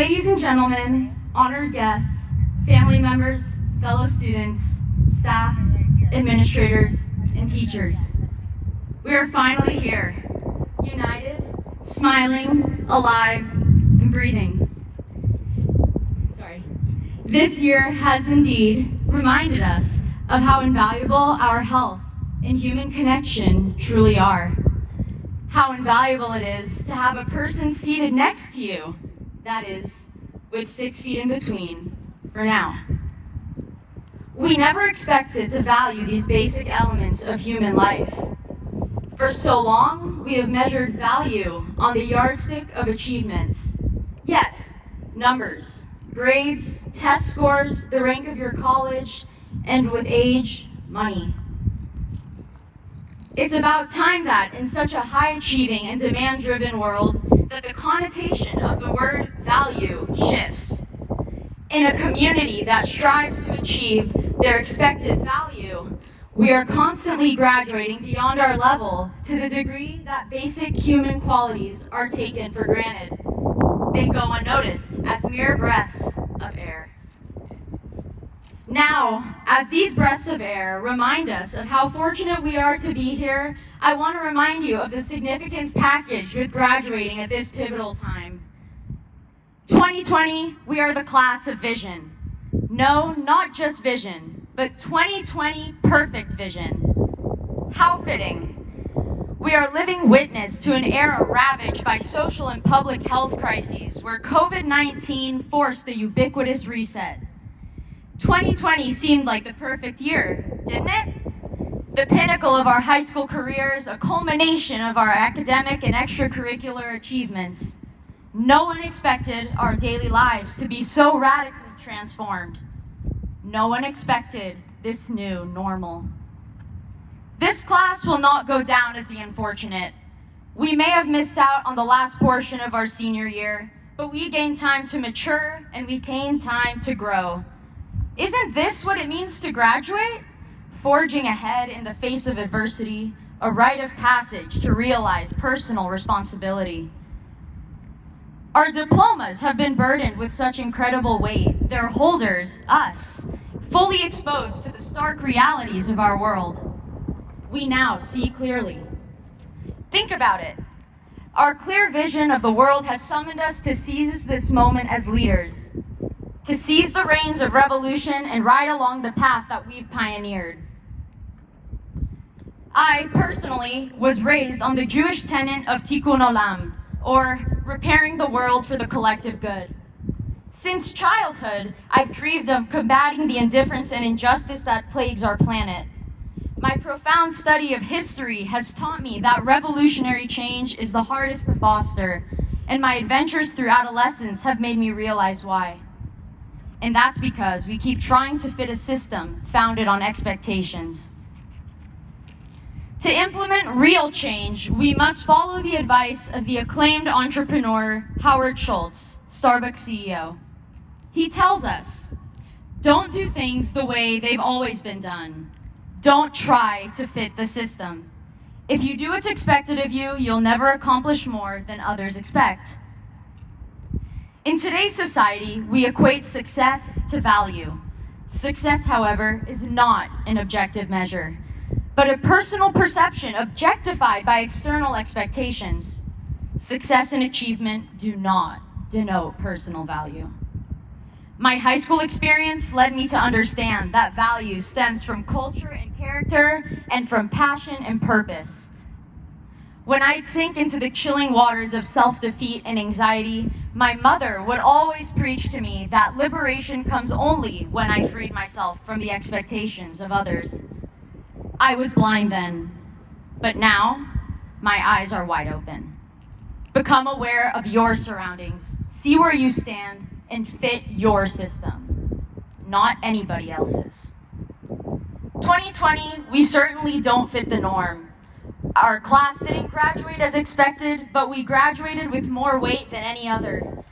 Ladies and gentlemen, honored guests, family members, fellow students, staff, administrators, and teachers, we are finally here, united, smiling, alive, and breathing. This year has indeed reminded us of how invaluable our health and human connection truly are. How invaluable it is to have a person seated next to you, that is, with 6 feet in between, for now. We never expected to value these basic elements of human life. For so long, we have measured value on the yardstick of achievements. Yes, numbers, grades, test scores, the rank of your college, and with age, money. It's about time that, in such a high-achieving and demand-driven world, that the connotation of the word value shifts. In a community that strives to achieve their expected value, we are constantly graduating beyond our level to the degree that basic human qualities are taken for granted. They go unnoticed as mere breaths of air. Now, as these breaths of air remind us of how fortunate we are to be here, I want to remind you of the significance packaged with graduating at this pivotal time. 2020, we are the class of vision. No, not just vision, but 2020 perfect vision. How fitting. We are living witness to an era ravaged by social and public health crises where COVID-19 forced a ubiquitous reset. 2020 seemed like the perfect year, didn't it? The pinnacle of our high school careers, a culmination of our academic and extracurricular achievements. No one expected our daily lives to be so radically transformed. No one expected this new normal. This class will not go down as the unfortunate. We may have missed out on the last portion of our senior year, but we gained time to mature and we gained time to grow. Isn't this what it means to graduate? Forging ahead in the face of adversity, a rite of passage to realize personal responsibility. Our diplomas have been burdened with such incredible weight, their holders, us, fully exposed to the stark realities of our world. We now see clearly. Think about it. Our clear vision of the world has summoned us to seize this moment as leaders, to seize the reins of revolution and ride along the path that we've pioneered. I, personally, was raised on the Jewish tenet of tikkun olam, or repairing the world for the collective good. Since childhood, I've dreamed of combating the indifference and injustice that plagues our planet. My profound study of history has taught me that revolutionary change is the hardest to foster, and my adventures through adolescence have made me realize why. And that's because we keep trying to fit a system founded on expectations. To implement real change, we must follow the advice of the acclaimed entrepreneur, Howard Schultz, Starbucks CEO. He tells us, don't do things the way they've always been done. Don't try to fit the system. If you do what's expected of you, you'll never accomplish more than others expect. In today's society, we equate success to value. Success, however, is not an objective measure, but a personal perception objectified by external expectations. Success and achievement do not denote personal value. My high school experience led me to understand that value stems from culture and character and from passion and purpose. When I'd sink into the chilling waters of self-defeat and anxiety, my mother would always preach to me that liberation comes only when I freed myself from the expectations of others. I was blind then, but now my eyes are wide open. Become aware of your surroundings, see where you stand, and fit your system, not anybody else's. 2020, we certainly don't fit the norm. Our class didn't graduate as expected, but we graduated with more weight than any other.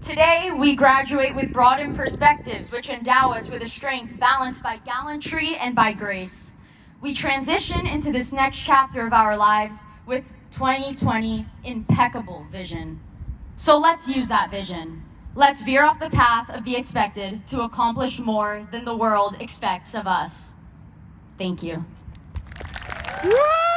Today, we graduate with broadened perspectives, which endow us with a strength balanced by gallantry and by grace. We transition into this next chapter of our lives with 2020 impeccable vision. So let's use that vision. Let's veer off the path of the expected to accomplish more than the world expects of us. Thank you. Woo!